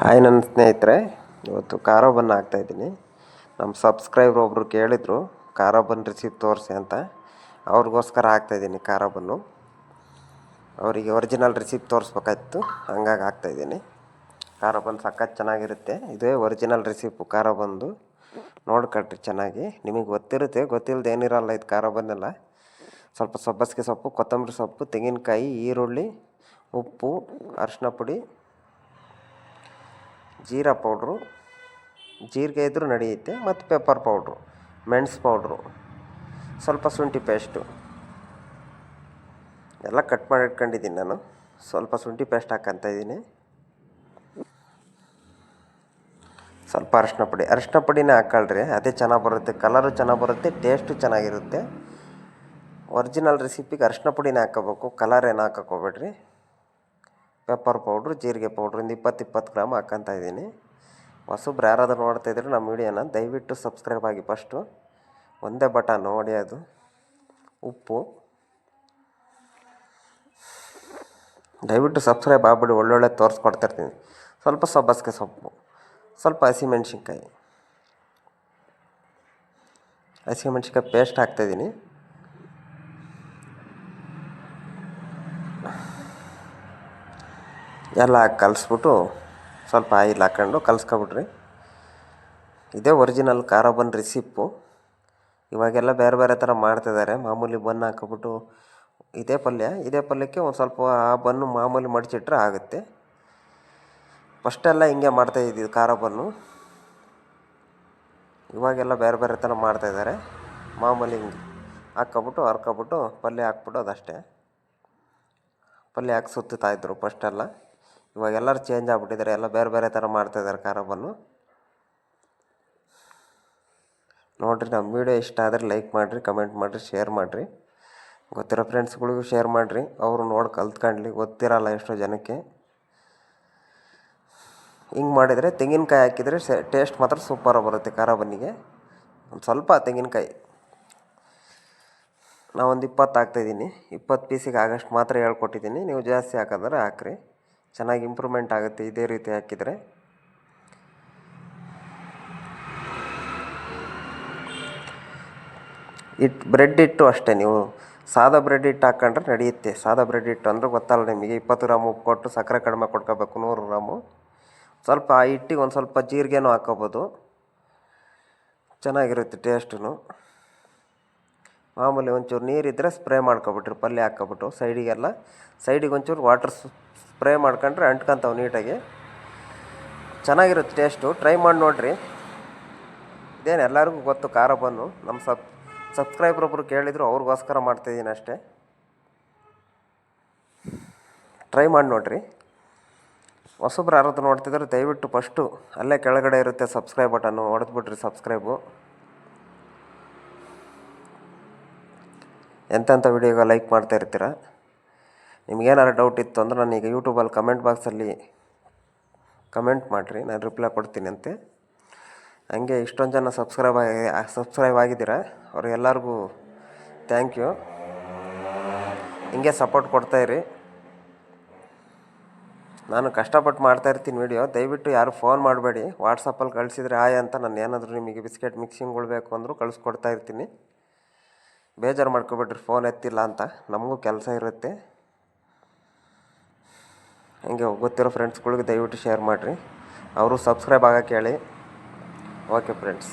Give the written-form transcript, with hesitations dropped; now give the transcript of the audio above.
Hi ನನ್ನ ಸ್ನೇಹಿತರೆ, ಇವತ್ತು ಖಾರ ಬನ್ ಹಾಕ್ತಾಯಿದ್ದೀನಿ. ನಮ್ಮ ಸಬ್ಸ್ಕ್ರೈಬರ್ ಒಬ್ಬರು ಕೇಳಿದರು ಖಾರ ಬನ್ ರೆಸಿಪಿ ತೋರಿಸಿ ಅಂತ. ಅವ್ರಿಗೋಸ್ಕರ ಹಾಕ್ತಾಯಿದ್ದೀನಿ ಖಾರ ಬನ್ನು. ಅವರಿಗೆ ಒರಿಜಿನಲ್ ರೆಸಿಪಿ ತೋರಿಸ್ಬೇಕಾಯ್ತು, ಹಂಗಾಗಿ ಹಾಕ್ತಾಯಿದ್ದೀನಿ. ಖಾರ ಬನ್ ಸಖತ್ ಚೆನ್ನಾಗಿರುತ್ತೆ. ಇದೇ ಒರಿಜಿನಲ್ ರೆಸಿಪಿ ಖಾರ ಬಂದು ನೋಡ್ಕೊಳ್ರಿ ಚೆನ್ನಾಗಿ. ನಿಮಗೆ ಗೊತ್ತಿರುತ್ತೆ, ಗೊತ್ತಿಲ್ಲದೆ ಏನಿರಲ್ಲ. ಇದು ಖಾರ ಬನ್ನೆಲ್ಲ ಸ್ವಲ್ಪ ಸಬ್ಬಸಿಗೆ ಸೊಪ್ಪು, ಕೊತ್ತಂಬರಿ ಸೊಪ್ಪು, ತೆಂಗಿನಕಾಯಿ, ಈರುಳ್ಳಿ, ಉಪ್ಪು, ಅರಿಶಿನ ಪುಡಿ, ಜೀರಾ ಪೌಡ್ರು, ಜೀರಿಗೆ ಇದ್ದರೂ ನಡೆಯುತ್ತೆ, ಮತ್ತು ಪೆಪ್ಪರ್ ಪೌಡ್ರು, ಮೆಣಸು ಪೌಡ್ರು, ಸ್ವಲ್ಪ ಶುಂಠಿ ಪೇಸ್ಟು ಎಲ್ಲ ಕಟ್ ಮಾಡಿ ಇಟ್ಕೊಂಡಿದ್ದೀನಿ ನಾನು. ಸ್ವಲ್ಪ ಶುಂಠಿ ಪೇಸ್ಟ್ ಹಾಕ್ಕೊತಾಯಿದ್ದೀನಿ. ಸ್ವಲ್ಪ ಅರಿಶಿನ ಪುಡಿನೇ ಹಾಕ್ಕೊಳ್ರಿ, ಅದೇ ಚೆನ್ನಾಗಿ ಬರುತ್ತೆ. ಕಲರು ಚೆನ್ನಾಗಿ ಬರುತ್ತೆ, ಟೇಸ್ಟು ಚೆನ್ನಾಗಿರುತ್ತೆ. ಒರಿಜಿನಲ್ ರೆಸಿಪಿಗೆ ಅರಿಶಿನ ಪುಡಿನೇ ಹಾಕ್ಕೋಬೇಕು, ಕಲರ್ ಏನು ಹಾಕಕ್ಕೆ ಹೋಗ್ಬೇಡ್ರಿ. ಪೆಪ್ಪರ್ ಪೌಡ್ರು, ಜೀರಿಗೆ ಪೌಡ್ರು ಒಂದು 20 ಗ್ರಾಮ್ ಹಾಕ್ಕೊತಾ ಇದ್ದೀನಿ. ಹೊಸಬ್ರು ಯಾರಾದರೂ ನೋಡ್ತಾಯಿದ್ರೆ ನಮ್ಮ ವಿಡಿಯೋನ ದಯವಿಟ್ಟು ಸಬ್ಸ್ಕ್ರೈಬ್ ಆಗಿ. ಫಸ್ಟು ಒಂದೇ ಬಟನ್ ಹೊಡೆಯೋದು. ಉಪ್ಪು ದಯವಿಟ್ಟು ಸಬ್ಸ್ಕ್ರೈಬ್ ಆಗಿಬಿಡಿ, ಒಳ್ಳೊಳ್ಳೆ ತೋರಿಸ್ಕೊಡ್ತಾಯಿರ್ತೀನಿ. ಸ್ವಲ್ಪ ಸಬ್ಬಸಿಗೆ ಸೊಪ್ಪು, ಸ್ವಲ್ಪ ಹಸಿಮೆಣ್ಸಿನ್ಕಾಯಿ ಪೇಸ್ಟ್ ಹಾಕ್ತಾಯಿದ್ದೀನಿ. ಎಲ್ಲ ಕಲಿಸ್ಬಿಟ್ಟು ಸ್ವಲ್ಪ ಆಯಿಲ್ ಹಾಕ್ಕೊಂಡು ಕಲಿಸ್ಕೊಬಿಡ್ರಿ. ಇದೇ ಒರಿಜಿನಲ್ ಖಾರ ಬನ್ ರೆಸಿಪ್ಪು. ಇವಾಗೆಲ್ಲ ಬೇರೆ ಬೇರೆ ಥರ ಮಾಡ್ತಿದ್ದಾರೆ. ಮಾಮೂಲಿ ಬನ್ ಹಾಕ್ಕೊಬಿಟ್ಟು ಇದೇ ಪಲ್ಯಕ್ಕೆ ಒಂದು ಸ್ವಲ್ಪ ಆ ಬನ್ನು ಮಾಮೂಲಿ ಮಡಚಿಟ್ರೆ ಆಗುತ್ತೆ. ಫಸ್ಟೆಲ್ಲ ಹಿಂಗೆ ಮಾಡ್ತಾಯಿದ್ದೀವಿ ಖಾರ ಬನ್ನು. ಇವಾಗೆಲ್ಲ ಬೇರೆ ಬೇರೆ ಥರ ಮಾಡ್ತಾಯಿದ್ದಾರೆ. ಮಾಮೂಲಿ ಹಿಂಗೆ ಹಾಕ್ಕೊಬಿಟ್ಟು ಹರ್ಕೊಬಿಟ್ಟು ಪಲ್ಯ ಹಾಕ್ಬಿಟ್ಟು ಅದಷ್ಟೇ. ಪಲ್ಯ ಹಾಕಿ ಸುತ್ತಾಯಿದ್ರು ಫಸ್ಟೆಲ್ಲ. ಇವಾಗ ಎಲ್ಲರೂ ಚೇಂಜ್ ಆಗಿಬಿಟ್ಟಿದ್ದಾರೆ, ಎಲ್ಲ ಬೇರೆ ಬೇರೆ ಥರ ಮಾಡ್ತಾಯಿದ್ದಾರೆ ಖಾರ ಬನ್ನು. ನೋಡಿರಿ, ನಮ್ಮ ವೀಡಿಯೋ ಇಷ್ಟ ಆದರೆ ಲೈಕ್ ಮಾಡಿರಿ, ಕಮೆಂಟ್ ಮಾಡಿರಿ, ಶೇರ್ ಮಾಡಿರಿ. ಗೊತ್ತಿರೋ ಫ್ರೆಂಡ್ಸ್ಗಳಿಗೂ ಶೇರ್ ಮಾಡಿರಿ, ಅವರು ನೋಡಿ ಕಲ್ತ್ಕೊಂಡ್ಲಿ. ಗೊತ್ತಿರಲ್ಲ ಎಷ್ಟೋ ಜನಕ್ಕೆ. ಹಿಂಗೆ ಮಾಡಿದರೆ ತೆಂಗಿನಕಾಯಿ ಹಾಕಿದರೆ ಟೇಸ್ಟ್ ಮಾತ್ರ ಸೂಪರಾಗಿ ಬರುತ್ತೆ ಖಾರ ಬನ್ನಿಗೆ. ಒಂದು ಸ್ವಲ್ಪ ತೆಂಗಿನಕಾಯಿ ನಾವೊಂದು 20 ಹಾಕ್ತಾಯಿದ್ದೀನಿ. 20 ಪೀಸಿಗೆ ಆಗಷ್ಟು ಮಾತ್ರ ಹೇಳ್ಕೊಟ್ಟಿದ್ದೀನಿ. ನೀವು ಜಾಸ್ತಿ ಹಾಕಿದ್ರೆ ಹಾಕ್ರಿ, ಚೆನ್ನಾಗಿ ಇಂಪ್ರೂವ್ಮೆಂಟ್ ಆಗುತ್ತೆ ಇದೇ ರೀತಿ ಹಾಕಿದರೆ. ಬ್ರೆಡ್ ಹಿಟ್ಟು ಅಷ್ಟೇ, ನೀವು ಸಾದಾ ಬ್ರೆಡ್ ಹಿಟ್ಟು ಹಾಕ್ಕೊಂಡ್ರೆ ನಡೆಯುತ್ತೆ. ಸಾದಾ ಬ್ರೆಡ್ ಹಿಟ್ಟು ಅಂದರೆ ಗೊತ್ತಲ್ಲ ನಿಮಗೆ. 20 ಗ್ರಾಮ್ ಉಪ್ಪು ಕೊಟ್ಟು ಸಕ್ಕರೆ ಕಡಿಮೆ ಕೊಟ್ಕೋಬೇಕು, 100 ಗ್ರಾಮು. ಸ್ವಲ್ಪ ಆ ಹಿಟ್ಟಿಗೆ ಒಂದು ಸ್ವಲ್ಪ ಜೀರಿಗೆನೂ ಹಾಕ್ಕೋಬೋದು, ಚೆನ್ನಾಗಿರುತ್ತೆ ಟೇಸ್ಟು. ಮಾಮೂಲಿ ಒಂಚೂರು ನೀರಿದ್ದರೆ ಸ್ಪ್ರೇ ಮಾಡ್ಕೊಬಿಟ್ರಿ ಪಲ್ಯ ಹಾಕ್ಕೊಬಿಟ್ಟು ಸೈಡಿಗೆ ಒಂಚೂರು ವಾಟರ್ ಸ್ಪ್ರೇ ಮಾಡ್ಕೊಂಡ್ರೆ ಅಂಟ್ಕೊಂತಾವೆ ನೀಟಾಗಿ. ಚೆನ್ನಾಗಿರುತ್ತೆ ಟೇಸ್ಟು. ಟ್ರೈ ಮಾಡಿ ನೋಡಿರಿ. ಇದೇನು ಎಲ್ಲರಿಗೂ ಗೊತ್ತು ಖಾರ ಬನ್ನು. ನಮ್ಮ ಸಬ್ಸ್ಕ್ರೈಬರ್ ಒಬ್ಬರು ಕೇಳಿದರು, ಅವ್ರಿಗೋಸ್ಕರ ಮಾಡ್ತಾಯಿದ್ದೀನಿ ಅಷ್ಟೇ. ಟ್ರೈ ಮಾಡಿ ನೋಡಿರಿ. ಹೊಸಬ್ರು ಯಾರಾದ್ರು ನೋಡ್ತಿದ್ರೆ ದಯವಿಟ್ಟು ಫಸ್ಟು ಅಲ್ಲೇ ಕೆಳಗಡೆ ಇರುತ್ತೆ ಸಬ್ಸ್ಕ್ರೈಬ್ ಬಟನ್ನು, ಹೊಡೆದ್ಬಿಟ್ರಿ ಸಬ್ಸ್ಕ್ರೈಬು. ಎಂತೆಂಥ ವೀಡಿಯೋಗೆ ಲೈಕ್ ಮಾಡ್ತಾ ಇರ್ತೀರ. ನಿಮಗೇನಾದ್ರು ಡೌಟ್ ಇತ್ತು ಅಂದರೆ ನನಗೆ ಯೂಟ್ಯೂಬಲ್ಲಿ ಕಮೆಂಟ್ ಬಾಕ್ಸಲ್ಲಿ ಕಮೆಂಟ್ ಮಾಡಿರಿ, ನಾನು ರಿಪ್ಲೈ ಕೊಡ್ತೀನಿ ಅಂತೆ. ಹಂಗೆ ಇಷ್ಟೊಂದು ಜನ ಸಬ್ಸ್ಕ್ರೈಬ್ ಆಗಿದ್ದೀರ, ಅವ್ರಿಗೆಲ್ಲರಿಗೂ ಥ್ಯಾಂಕ್ ಯು. ಹಿಂಗೆ ಸಪೋರ್ಟ್ ಕೊಡ್ತಾಯಿರಿ. ನಾನು ಕಷ್ಟಪಟ್ಟು ಮಾಡ್ತಾಯಿರ್ತೀನಿ ವೀಡಿಯೋ. ದಯವಿಟ್ಟು ಯಾರು ಫೋನ್ ಮಾಡಬೇಡಿ, ವಾಟ್ಸಪ್ಪಲ್ಲಿ ಕಳಿಸಿದರೆ ಹಾಯ್ ಅಂತ. ನಾನು ಏನಾದರೂ ನಿಮಗೆ ಬಿಸ್ಕೆಟ್ ಮಿಕ್ಸಿಂಗ್ಗಳು ಬೇಕು ಅಂದರೂ ಕಳಿಸ್ಕೊಡ್ತಾಯಿರ್ತೀನಿ. ಬೇಜಾರು ಮಾಡ್ಕೊಬೇಡ್ರಿ ಫೋನ್ ಎತ್ತಿಲ್ಲ ಅಂತ, ನಮಗೂ ಕೆಲಸ ಇರುತ್ತೆ. ಹಂಗೆ ಗೊತ್ತಿರೋ ಫ್ರೆಂಡ್ಸ್ಗಳಿಗೆ ದಯವಿಟ್ಟು ಶೇರ್ ಮಾಡಿರಿ, ಅವರು ಸಬ್ಸ್ಕ್ರೈಬ್ ಆಗೋಕ್ಕೆ ಹೇಳಿ. Okay friends.